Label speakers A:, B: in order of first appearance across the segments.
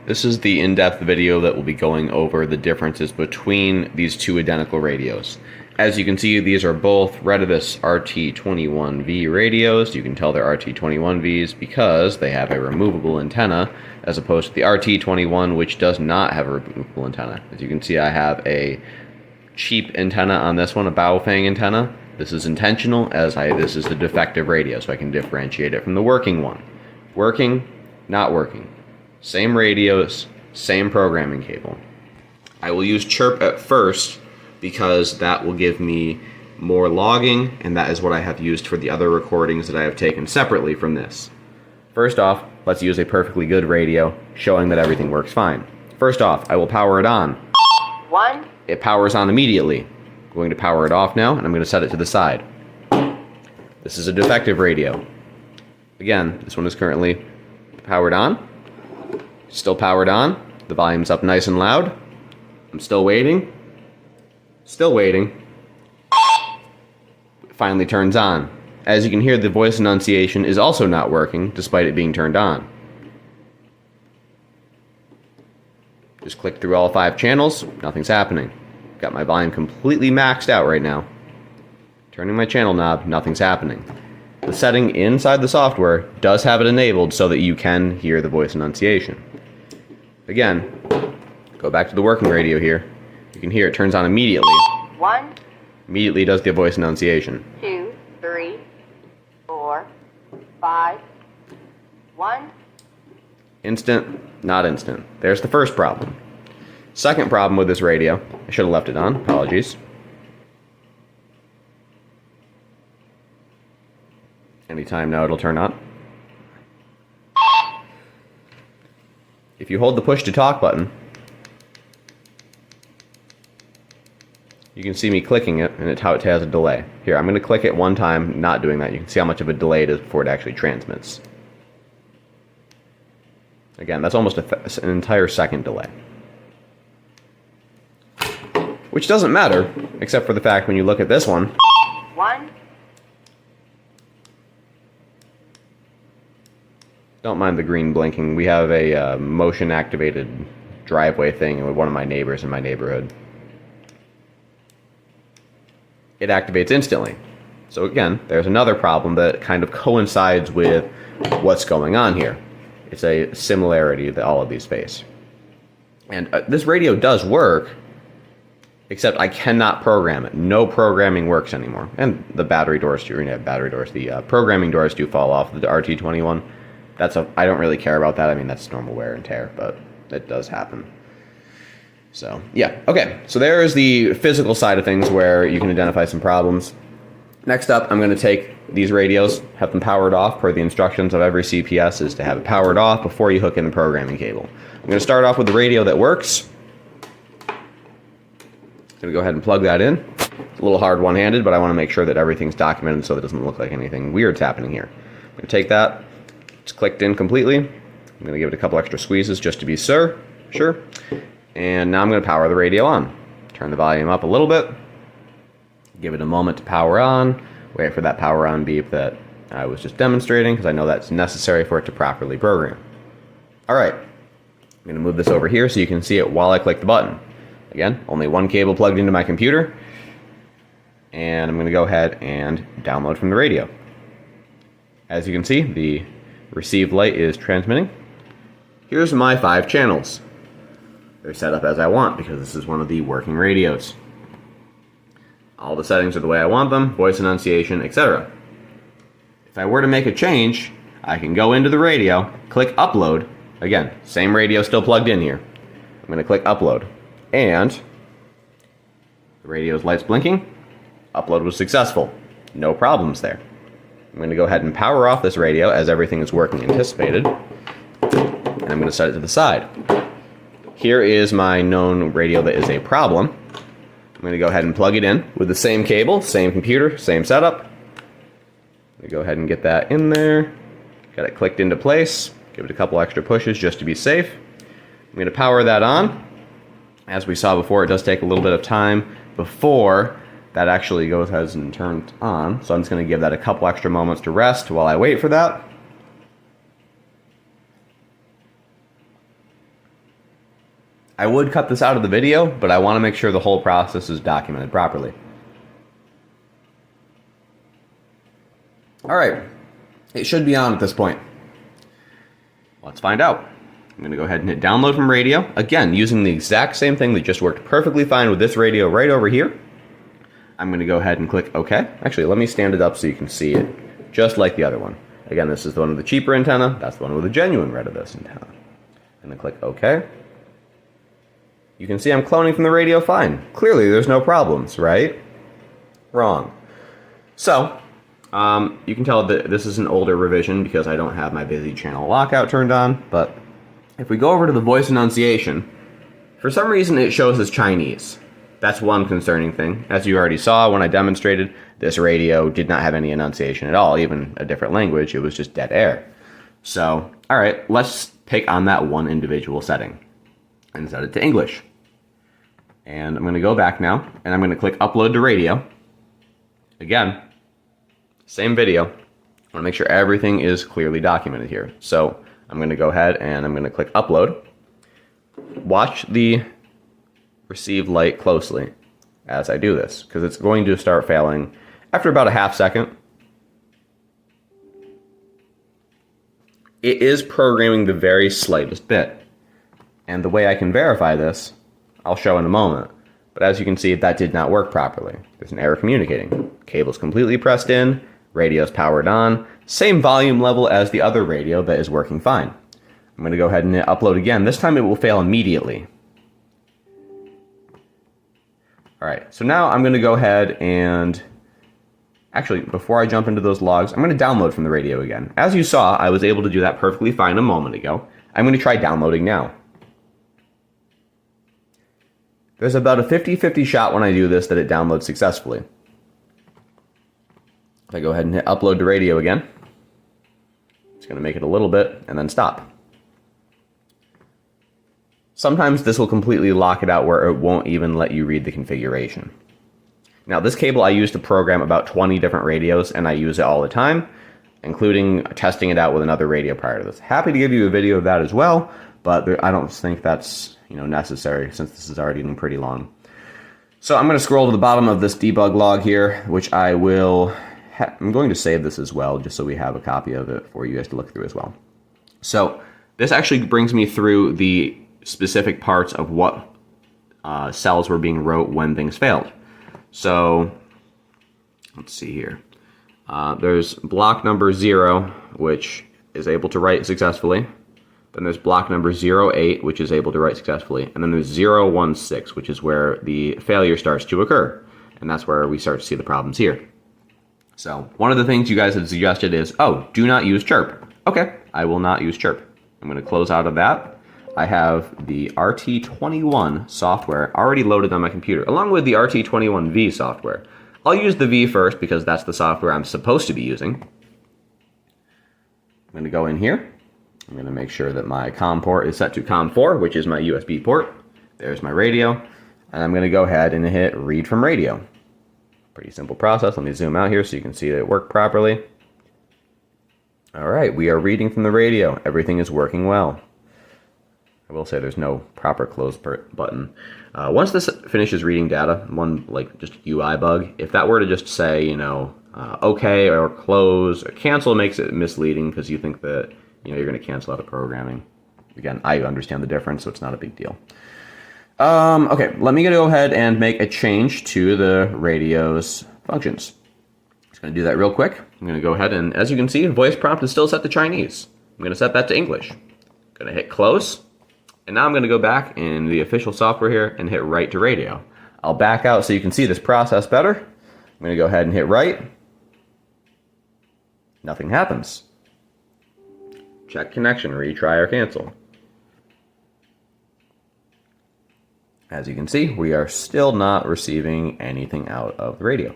A: This is the in-depth video that will be going over the differences between these two identical radios. As you can see, these are both Retevis RT21v radios. You can tell they're RT21Vs because they have a removable antenna, as opposed to the RT21, which does not have a removable antenna. As you can see, I have a cheap antenna on this one, a Baofeng antenna. This is intentional, as this is the defective radio, so I can differentiate it from the working one. Working, not working. Same radios, same programming cable. I will use chirp at first because that will give me more logging, and that is what I have used for the other recordings that I have taken separately from this. First off, let's use a perfectly good radio, showing that everything works fine. First off, I will power it on.
B: 1.
A: It powers on immediately. I'm going to power it off now, and I'm going to set it to the side. This is a defective radio. Again, this one is currently powered on. Still powered on. The volume's up nice and loud. I'm still waiting. Still waiting. It finally turns on. As you can hear, the voice enunciation is also not working, despite it being turned on. Just click through all 5 channels. Nothing's happening. Got my volume completely maxed out right now. Turning my channel knob, nothing's happening. The setting inside the software does have it enabled so that you can hear the voice enunciation. Again, go back to the working radio here. You can hear it turns on immediately.
B: 1.
A: Immediately does the voice enunciation.
B: 2, 3, 4, 5. 1.
A: Instant, not instant. There's the first problem. Second problem with this radio, I should have left it on, apologies. Anytime now it'll turn on. If you hold the push to talk button, you can see me clicking it, and it has a delay. Here, I'm going to click it one time, not doing that. You can see how much of a delay it is before it actually transmits. Again, that's almost an entire second delay. Which doesn't matter, except for the fact when you look at this one.
B: 1.
A: Don't mind the green blinking. We have a motion-activated driveway thing with one of my neighbors in my neighborhood. It activates instantly. So again, there's another problem that kind of coincides with what's going on here. It's a similarity that all of these face. And this radio does work, except I cannot program it. No programming works anymore. And the battery doors do. You have battery doors. The programming doors do fall off the RT21. I don't really care about that. I mean, that's normal wear and tear, but it does happen. So, yeah. Okay, so there is the physical side of things where you can identify some problems. Next up, I'm going to take these radios, have them powered off per the instructions of every CPS is to have it powered off before you hook in the programming cable. I'm going to start off with the radio that works. I'm going to go ahead and plug that in. It's a little hard one-handed, but I want to make sure that everything's documented so it doesn't look like anything weird's happening here. I'm going to take that. It's clicked in completely. I'm going to give it a couple extra squeezes just to be sure. And now I'm going to power the radio on. Turn the volume up a little bit. Give it a moment to power on. Wait for that power on beep that I was just demonstrating because I know that's necessary for it to properly program. Alright, I'm going to move this over here so you can see it while I click the button. Again, only one cable plugged into my computer. And I'm going to go ahead and download from the radio. As you can see, the received light is transmitting. Here's my 5 channels. They're set up as I want because this is one of the working radios. All the settings are the way I want them, voice enunciation, etc. If I were to make a change, I can go into the radio, click upload. Again, same radio still plugged in here. I'm going to click upload. And the radio's light's blinking. Upload was successful. No problems there. I'm going to go ahead and power off this radio as everything is working anticipated. And I'm going to set it to the side. Here is my known radio that is a problem. I'm going to go ahead and plug it in with the same cable, same computer, same setup. I'm going to go ahead and get that in there. Got it clicked into place. Give it a couple extra pushes just to be safe. I'm going to power that on. As we saw before, it does take a little bit of time before that actually goes ahead and turns on. So I'm just going to give that a couple extra moments to rest while I wait for that. I would cut this out of the video, but I want to make sure the whole process is documented properly. All right, it should be on at this point. Let's find out. I'm going to go ahead and hit download from radio. Again, using the exact same thing that just worked perfectly fine with this radio right over here. I'm going to go ahead and click OK. Actually, let me stand it up so you can see it just like the other one. Again, this is the one with the cheaper antenna. That's the one with the genuine Retevis antenna. I'm going to click OK. You can see I'm cloning from the radio fine. Clearly, there's no problems, right? Wrong. So, you can tell that this is an older revision because I don't have my busy channel lockout turned on, but if we go over to the voice enunciation, for some reason it shows as Chinese. That's one concerning thing. As you already saw when I demonstrated, this radio did not have any enunciation at all, even a different language. It was just dead air. So, all right, let's pick on that one individual setting and set it to English. And I'm going to go back now, and I'm going to click Upload to Radio. Again, same video. I want to make sure everything is clearly documented here. So I'm going to go ahead and I'm going to click Upload. Watch the receive light closely as I do this, because it's going to start failing after about a half second. It is programming the very slightest bit. And the way I can verify this, I'll show in a moment. But as you can see, that did not work properly. There's an error communicating. Cable's completely pressed in, radio's powered on, same volume level as the other radio that is working fine. I'm going to go ahead and hit upload again. This time it will fail immediately. Alright, so now I'm going to go ahead and... Actually, before I jump into those logs, I'm going to download from the radio again. As you saw, I was able to do that perfectly fine a moment ago. I'm going to try downloading now. There's about a 50-50 shot when I do this that it downloads successfully. If I go ahead and hit upload to radio again, it's going to make it a little bit and then stop. Sometimes this will completely lock it out where it won't even let you read the configuration. Now, this cable I use to program about 20 different radios, and I use it all the time, including testing it out with another radio prior to this. Happy to give you a video of that as well, but I don't think that's necessary since this is already getting pretty long. So I'm going to scroll to the bottom of this debug log here, which I will... I'm going to save this as well, just so we have a copy of it for you guys to look through as well. So this actually brings me through the specific parts of what cells were being wrote when things failed. So let's see here. There's block number 0, which is able to write successfully. Then there's block number 08, which is able to write successfully. And then there's 016, which is where the failure starts to occur. And that's where we start to see the problems here. So one of the things you guys had suggested is, oh, do not use chirp. Okay, I will not use chirp. I'm going to close out of that. I have the RT21 software already loaded on my computer, along with the RT21v software. I'll use the V first because that's the software I'm supposed to be using. I'm going to go in here. I'm going to make sure that my COM port is set to COM4, which is my USB port. There's my radio. And I'm going to go ahead and hit read from radio. Pretty simple process. Let me zoom out here so you can see that it worked properly. All right, we are reading from the radio. Everything is working well. I will say there's no proper close button. Once this finishes reading data, one just UI bug, if that were to just say, okay or close or cancel, makes it misleading because you think that you're going to cancel out of programming. Again, I understand the difference, so it's not a big deal. Okay, let me go ahead and make a change to the radio's functions. Just going to do that real quick. I'm going to go ahead and, as you can see, voice prompt is still set to Chinese. I'm going to set that to English. Going to hit close. And now I'm going to go back in the official software here and hit write to radio. I'll back out so you can see this process better. I'm going to go ahead and hit write. Nothing happens. Check connection, retry or cancel. As you can see, we are still not receiving anything out of the radio,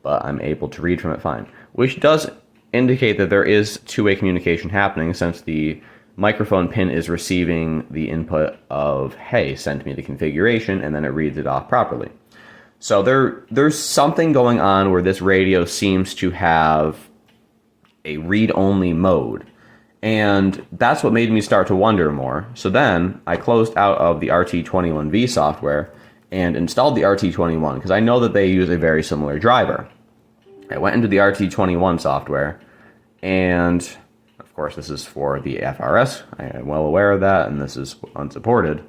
A: but I'm able to read from it fine, which does indicate that there is two-way communication happening since the microphone pin is receiving the input of, hey, send me the configuration, and then it reads it off properly. So there's something going on where this radio seems to have a read-only mode. And that's what made me start to wonder more. So then I closed out of the RT21V software and installed the RT21 because I know that they use a very similar driver. I went into the RT21 software, and of course this is for the FRS. I am well aware of that, and this is unsupported.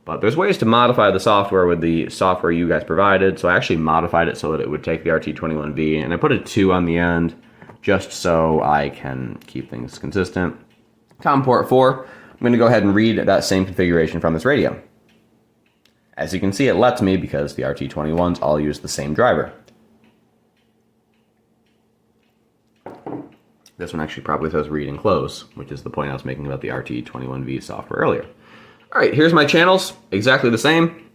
A: But there's ways to modify the software with the software you guys provided, so I actually modified it so that it would take the RT21V, and I put a 2 on the end just so I can keep things consistent. COM port 4, I'm going to go ahead and read that same configuration from this radio. As you can see, it lets me because the RT21s all use the same driver. This one actually probably says read and close, which is the point I was making about the RT21V software earlier. All right, here's my channels, exactly the same.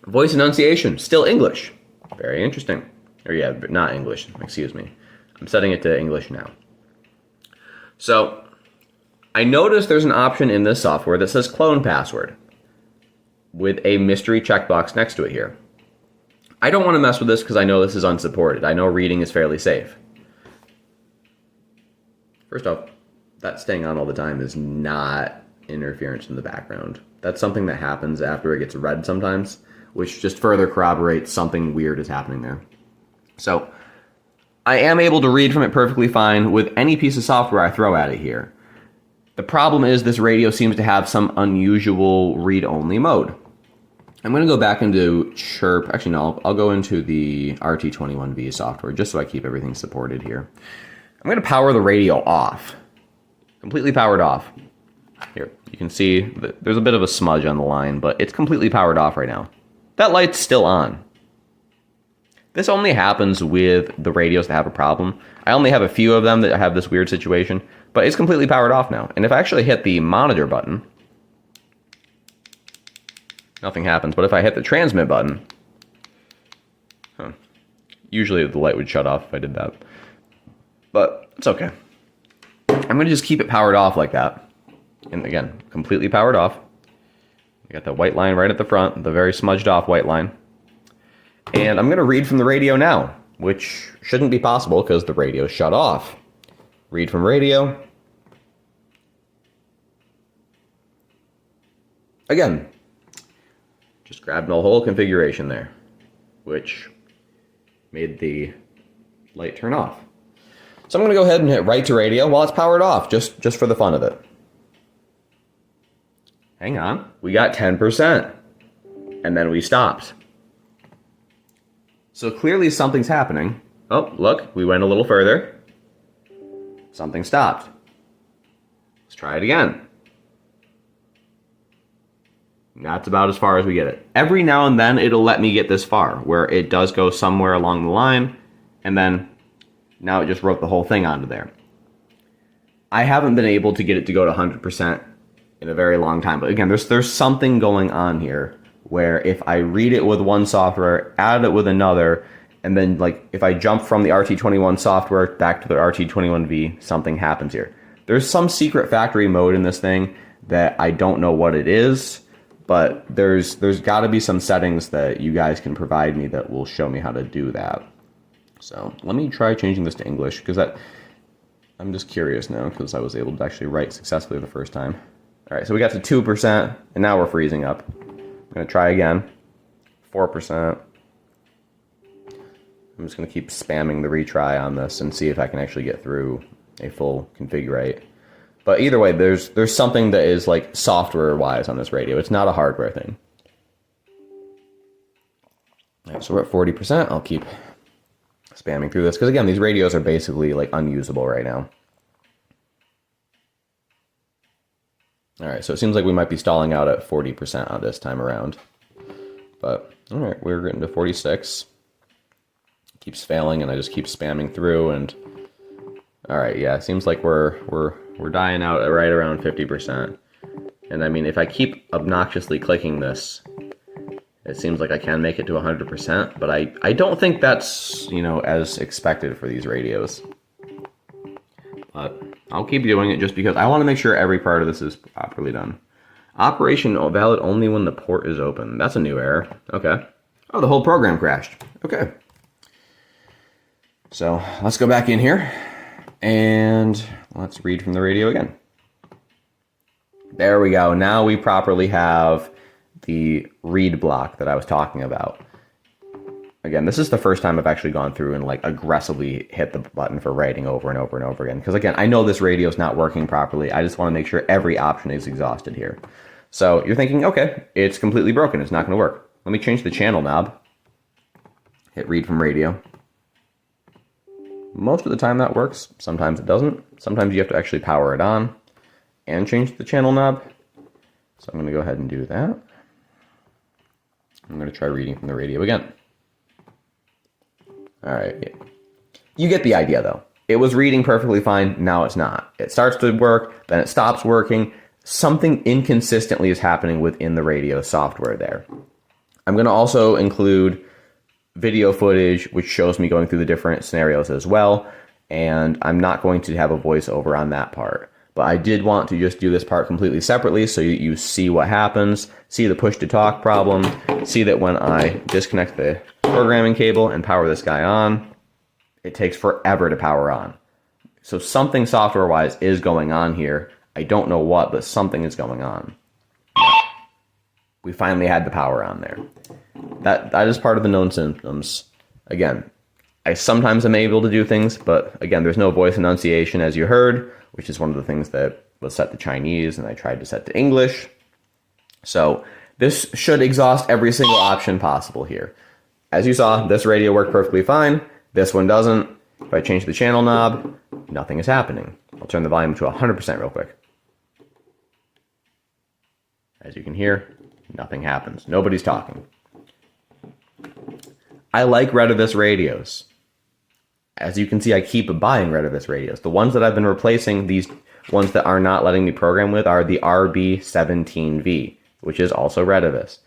A: Voice enunciation, still English. Very interesting. Or yeah, but not English, excuse me. I'm setting it to English now. So, I noticed there's an option in this software that says clone password with a mystery checkbox next to it here. I don't want to mess with this because I know this is unsupported. I know reading is fairly safe. First off, that staying on all the time is not interference in the background. That's something that happens after it gets read sometimes, which just further corroborates something weird is happening there. So, I am able to read from it perfectly fine with any piece of software I throw at it here. The problem is this radio seems to have some unusual read-only mode. I'm going to go back into Chirp. Actually, no, I'll go into the RT21V software just so I keep everything supported here. I'm going to power the radio off. Completely powered off. Here, you can see that there's a bit of a smudge on the line, but it's completely powered off right now. That light's still on. This only happens with the radios that have a problem. I only have a few of them that have this weird situation, but it's completely powered off now. And if I actually hit the monitor button, nothing happens. But if I hit the transmit button, usually the light would shut off if I did that. But it's okay. I'm going to just keep it powered off like that. And again, completely powered off. You got the white line right at the front, the very smudged off white line. And I'm going to read from the radio now, which shouldn't be possible because the radio shut off. Read from radio. Again, just grabbed the whole configuration there, which made the light turn off. So I'm going to go ahead and hit write to radio while it's powered off, just for the fun of it. Hang on, we got 10%, and then we stopped. So clearly something's happening. Oh, look, we went a little further. Something stopped. Let's try it again. That's about as far as we get it. Every now and then it'll let me get this far, where it does go somewhere along the line, and then now it just wrote the whole thing onto there. I haven't been able to get it to go to 100% in a very long time, but again, there's something going on here where if I read it with one software, add it with another, and then like if I jump from the RT21 software back to the RT21V, something happens here. There's some secret factory mode in this thing that I don't know what it is, but there's got to be some settings that you guys can provide me that will show me how to do that. So let me try changing this to English because I'm just curious now because I was able to actually write successfully the first time. All right, so we got to 2%, and now we're freezing up. I'm going to try again. 4%. I'm just going to keep spamming the retry on this and see if I can actually get through a full config right. But either way, there's something that is like software-wise on this radio. It's not a hardware thing. All right, so we're at 40%. I'll keep spamming through this because again, these radios are basically like unusable right now. All right, so it seems like we might be stalling out at 40% on this time around. But all right, we're getting to 46. Keeps failing, and I just keep spamming through. And all right, yeah, it seems like we're dying out at right around 50%. And I mean, if I keep obnoxiously clicking this, it seems like I can make it to 100%. But I don't think that's, you know, as expected for these radios. But I'll keep doing it just because I want to make sure every part of this is properly done. Operation valid only when the port is open. That's a new error. Okay. Oh, the whole program crashed. Okay. So let's go back in here and let's read from the radio again. There we go. Now we properly have the read block that I was talking about. Again, this is the first time I've actually gone through and like aggressively hit the button for writing over and over and over again. Because again, I know this radio is not working properly. I just want to make sure every option is exhausted here. So you're thinking, okay, it's completely broken. It's not going to work. Let me change the channel knob. Hit read from radio. Most of the time that works. Sometimes it doesn't. Sometimes you have to actually power it on and change the channel knob. So I'm going to go ahead and do that. I'm going to try reading from the radio again. All right. You get the idea, though. It was reading perfectly fine. Now it's not. It starts to work, then it stops working. Something inconsistently is happening within the radio software there. I'm going to also include video footage, which shows me going through the different scenarios as well. And I'm not going to have a voiceover on that part. But I did want to just do this part completely separately so you see what happens, see the push-to-talk problem, see that when I disconnect the programming cable and power this guy on, it takes forever to power on. So something software-wise is going on here. I don't know what, but something is going on. We finally had the power on there. That is part of the known symptoms. Again, I sometimes am able to do things, but again, there's no voice enunciation as you heard, which is one of the things that was set to Chinese and I tried to set to English. So this should exhaust every single option possible here. As you saw, this radio worked perfectly fine. This one doesn't. If I change the channel knob, nothing is happening. I'll turn the volume to 100% real quick. As you can hear, nothing happens. Nobody's talking. I like Retevis radios. As you can see, I keep buying Retevis radios. The ones that I've been replacing, these ones that are not letting me program with, are the RB17V, which is also Retevis.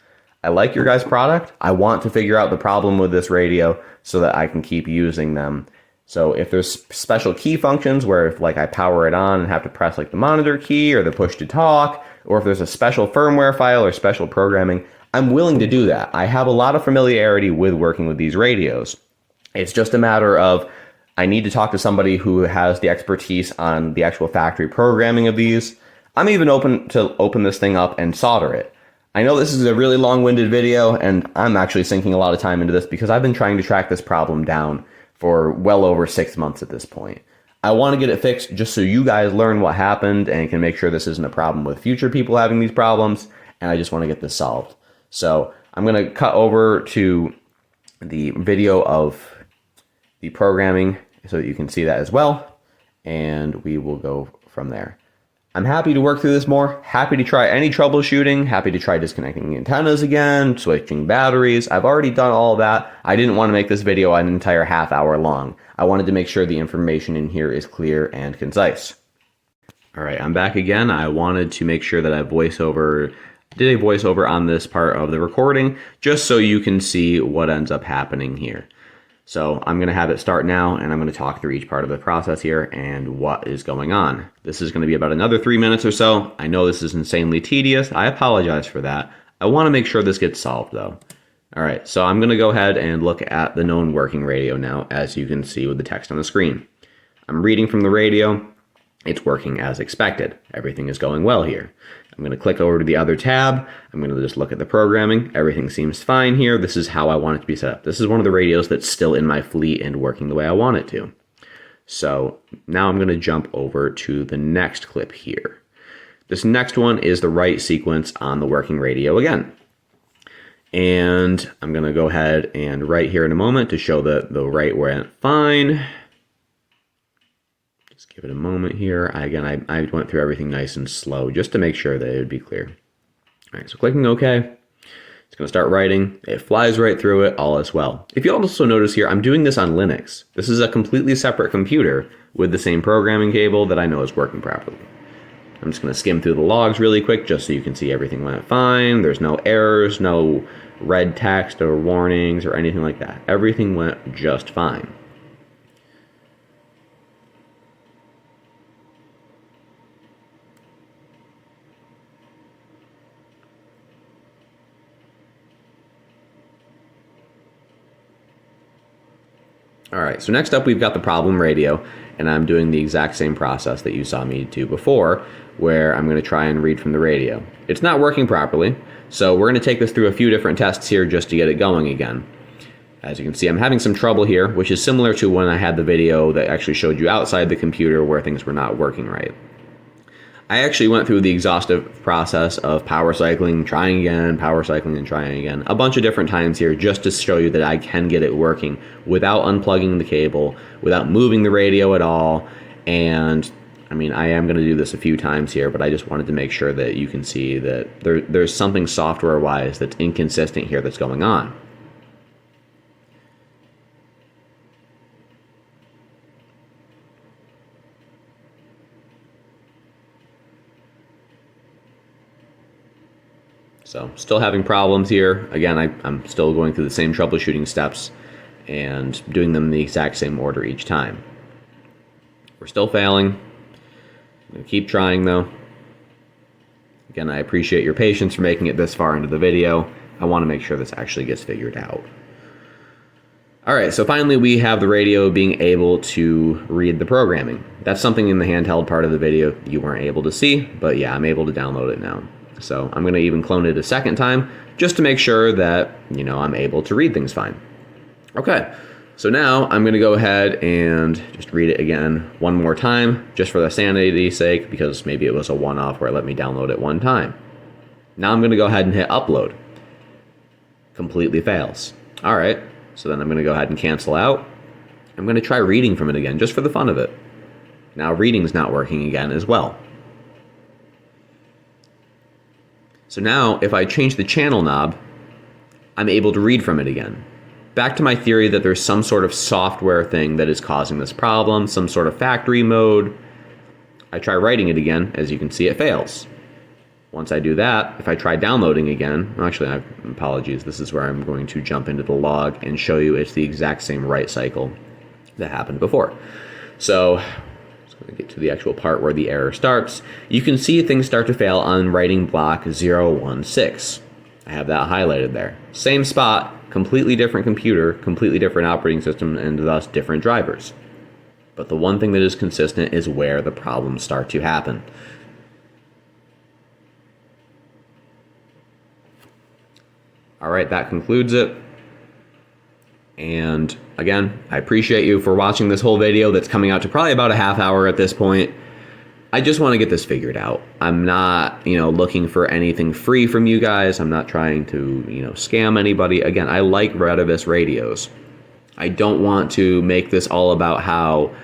A: I like your guys' product. I want to figure out the problem with this radio so that I can keep using them. So if there's special key functions where if like I power it on and have to press like the monitor key or the push to talk, or if there's a special firmware file or special programming, I'm willing to do that. I have a lot of familiarity with working with these radios. It's just a matter of I need to talk to somebody who has the expertise on the actual factory programming of these. I'm even open to open this thing up and solder it. I know this is a really long-winded video, and I'm actually sinking a lot of time into this because I've been trying to track this problem down for well over 6 months at this point. I want to get it fixed just so you guys learn what happened and can make sure this isn't a problem with future people having these problems, and I just want to get this solved. So I'm going to cut over to the video of the programming so that you can see that as well, and we will go from there. I'm happy to work through this more, happy to try any troubleshooting, happy to try disconnecting antennas again, switching batteries. I've already done all of that. I didn't want to make this video an entire half hour long. I wanted to make sure the information in here is clear and concise. All right, I'm back again. I wanted to make sure that I did a voiceover on this part of the recording, just so you can see what ends up happening here. So I'm going to have it start now, and I'm going to talk through each part of the process here and what is going on. This is going to be about another 3 minutes or so. I know this is insanely tedious. I apologize for that. I want to make sure this gets solved, though. All right, so I'm going to go ahead and look at the known working radio now, as you can see with the text on the screen. I'm reading from the radio. It's working as expected. Everything is going well here. I'm going to click over to the other tab. I'm going to just look at the programming. Everything seems fine here. This is how I want it to be set up. This is one of the radios that's still in my fleet and working the way I want it to. So now I'm going to jump over to the next clip here. This next one is the write sequence on the working radio again. And I'm going to go ahead and write here in a moment to show that the write went fine. Just give it a moment here. I went through everything nice and slow just to make sure that it would be clear. All right, so clicking OK. It's going to start writing. It flies right through it. All is well. If you also notice here, I'm doing this on Linux. This is a completely separate computer with the same programming cable that I know is working properly. I'm just going to skim through the logs really quick just so you can see everything went fine. There's no errors, no red text or warnings or anything like that. Everything went just fine. All right, so next up we've got the problem radio, and I'm doing the exact same process that you saw me do before, where I'm going to try and read from the radio. It's not working properly, so we're going to take this through a few different tests here just to get it going again. As you can see, I'm having some trouble here, which is similar to when I had the video that actually showed you outside the computer where things were not working right. I actually went through the exhaustive process of power cycling, trying again, power cycling, and trying again, a bunch of different times here just to show you that I can get it working without unplugging the cable, without moving the radio at all. And I mean, I am going to do this a few times here, but I just wanted to make sure that you can see that there's something software-wise that's inconsistent here that's going on. So still having problems here. Again, I'm still going through the same troubleshooting steps and doing them in the exact same order each time. We're still failing. I'm going to keep trying though. Again, I appreciate your patience for making it this far into the video. I want to make sure this actually gets figured out. Alright, so finally we have the radio being able to read the programming. That's something in the handheld part of the video you weren't able to see, but yeah, I'm able to download it now. So I'm going to even clone it a second time just to make sure that, you know, I'm able to read things fine. Okay, so now I'm going to go ahead and just read it again one more time just for the sanity's sake, because maybe it was a one-off where it let me download it one time. Now I'm going to go ahead and hit upload. Completely fails. All right, so then I'm going to go ahead and cancel out. I'm going to try reading from it again just for the fun of it. Now reading's not working again as well. So now, if I change the channel knob, I'm able to read from it again. Back to my theory that there's some sort of software thing that is causing this problem, some sort of factory mode. I try writing it again, as you can see it fails. Once I do that, if I try downloading again, actually, apologies, this is where I'm going to jump into the log and show you it's the exact same write cycle that happened before. So, get to the actual part where the error starts. You can see things start to fail on writing block 016. I have that highlighted there. Same spot, completely different computer, completely different operating system, and thus different drivers. But the one thing that is consistent is where the problems start to happen. Alright, that concludes it. And again, I appreciate you for watching this whole video that's coming out to probably about a half hour at this point. I just want to get this figured out. I'm not, looking for anything free from you guys. I'm not trying to, scam anybody. Again, I like Retevis radios. I don't want to make this all about how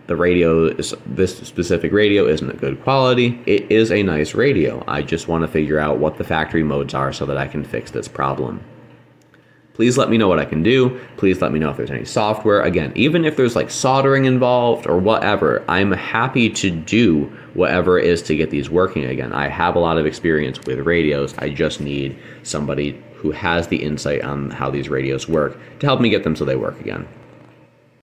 A: this specific radio isn't a good quality. It is a nice radio. I just want to figure out what the factory modes are so that I can fix this problem. Please let me know what I can do. Please let me know if there's any software. Again, even if there's like soldering involved or whatever, I'm happy to do whatever it is to get these working again. I have a lot of experience with radios. I just need somebody who has the insight on how these radios work to help me get them so they work again.